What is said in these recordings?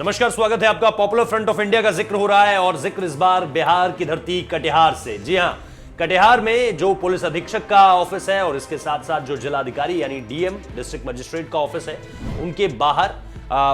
नमस्कार, स्वागत है आपका। पॉपुलर फ्रंट ऑफ इंडिया का जिक्र हो रहा है और जिक्र इस बार बिहार की धरती कटिहार से। जी हां, कटिहार में जो पुलिस अधीक्षक का ऑफिस है और इसके साथ साथ जो जिलाधिकारी यानी डीएम डिस्ट्रिक्ट मजिस्ट्रेट का ऑफिस है, उनके बाहर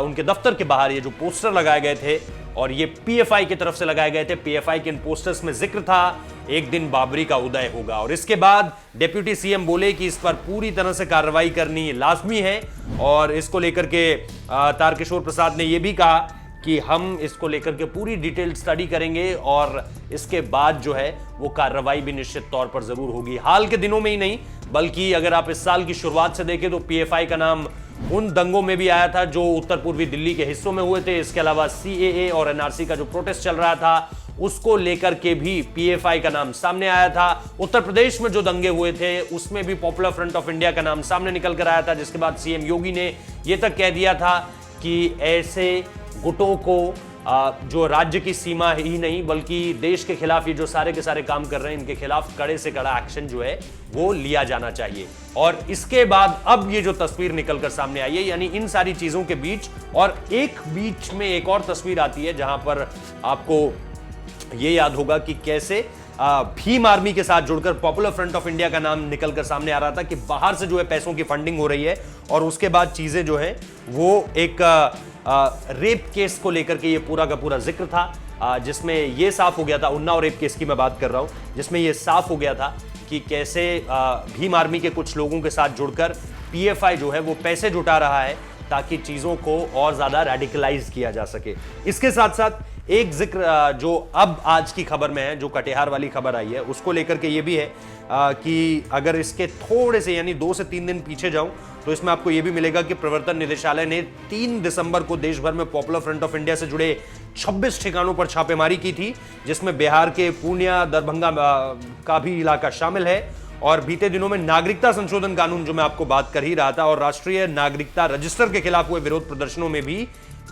उनके दफ्तर के बाहर ये जो पोस्टर लगाए गए थे और ये पीएफआई की तरफ से लगाए गए थे। पीएफआई के इन पोस्टर्स में जिक्र था एक दिन बाबरी का उदय होगा और इसके बाद डिप्टी सीएम बोले कि इस पर पूरी तरह से कार्रवाई करनी लाजमी है और इसको लेकर के तारकिशोर प्रसाद ने यह भी कहा कि हम इसको लेकर के पूरी डिटेल स्टडी करेंगे और इसके बाद जो है वो कार्रवाई भी निश्चित तौर पर जरूर होगी। हाल के दिनों में ही नहीं बल्कि अगर आप इस साल की शुरुआत से देखें तो पीएफआई का नाम उन दंगों में भी आया था जो उत्तर पूर्वी दिल्ली के हिस्सों में हुए थे। इसके अलावा सीएए और एनआरसी का जो प्रोटेस्ट चल रहा था उसको लेकर के भी पीएफआई का नाम सामने आया था। उत्तर प्रदेश में जो दंगे हुए थे उसमें भी पॉपुलर फ्रंट ऑफ इंडिया का नाम सामने निकल कर आया था, जिसके बाद सीएम योगी ने यह तक कह दिया था कि ऐसे गुटों को जो राज्य की सीमा ही नहीं बल्कि देश के खिलाफ ये जो सारे के सारे काम कर रहे हैं इनके खिलाफ कड़े से कड़ा एक्शन जो है वो लिया जाना चाहिए। और इसके बाद अब ये जो तस्वीर निकलकर सामने आई है, यानी इन सारी चीजों के बीच और एक बीच में एक और तस्वीर आती है जहां पर आपको ये याद होगा कि कैसे भीम आर्मी के साथ जुड़कर पॉपुलर फ्रंट ऑफ इंडिया का नाम निकलकर सामने आ रहा था कि बाहर से जो है पैसों की फंडिंग हो रही है और उसके बाद चीजें जो है वो एक रेप केस को लेकर के ये पूरा का पूरा जिक्र था, जिसमें ये साफ हो गया था, उन्नाव रेप केस की मैं बात कर रहा हूं, जिसमें ये साफ हो गया था कि कैसे भीम आर्मी के कुछ लोगों के साथ जुड़कर पीएफआई जो है वो पैसे जुटा रहा है ताकि चीजों को और ज्यादा रेडिकलाइज किया जा सके। इसके साथ साथ एक जिक्र जो अब आज की खबर में है, जो कटिहार वाली खबर आई है, उसको लेकर के ये भी है कि अगर इसके थोड़े से यानी 2 से 3 दिन पीछे जाऊं तो इसमें आपको यह भी मिलेगा कि प्रवर्तन निदेशालय ने 3 दिसंबर को देश भर में पॉपुलर फ्रंट ऑफ इंडिया से जुड़े 26 ठिकानों पर छापेमारी की थी, जिसमें बिहार के पूर्णिया दरभंगा का भी इलाका शामिल है। और बीते दिनों में नागरिकता संशोधन कानून जो मैं आपको बात कर ही रहा था और राष्ट्रीय नागरिकता रजिस्टर के खिलाफ हुए विरोध प्रदर्शनों में भी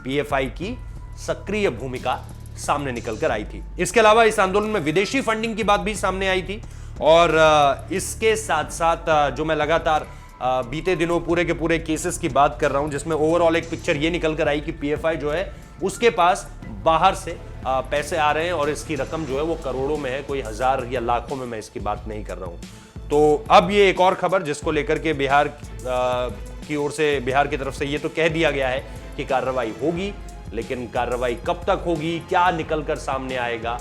पीएफआई की सक्रिय भूमिका सामने निकल कर आई थी। इसके अलावा इस आंदोलन में विदेशी फंडिंग की बात भी सामने आई थी और इसके साथ साथ जो मैं लगातार बीते दिनों पूरे के पूरे केसेस की बात कर रहा हूं, जिसमें ओवरऑल एक पिक्चर ये निकल कर आई कि पीएफआई जो है उसके पास बाहर से पैसे आ रहे हैं और इसकी रकम जो है वो करोड़ों में है, कोई हजार या लाखों में मैं इसकी बात नहीं कर रहा हूं। तो अब ये एक और खबर जिसको लेकर के बिहार की ओर से, बिहार की तरफ से ये तो कह दिया गया है कि कार्रवाई होगी, लेकिन कार्रवाई कब तक होगी, क्या निकलकर सामने आएगा,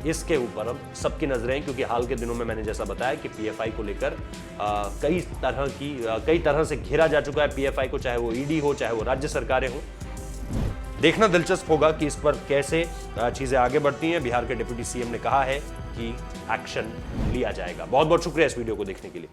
इसके ऊपर अब सबकी नजरें हैं, क्योंकि हाल के दिनों में मैंने जैसा बताया कि पीएफआई को लेकर कई तरह से घेरा जा चुका है पीएफआई को, चाहे वो ईडी हो चाहे वो राज्य सरकारें हो। देखना दिलचस्प होगा कि इस पर कैसे चीजें आगे बढ़ती हैं। बिहार के डिप्टी सीएम ने कहा है कि एक्शन लिया जाएगा। बहुत बहुत शुक्रिया इस वीडियो को देखने के लिए।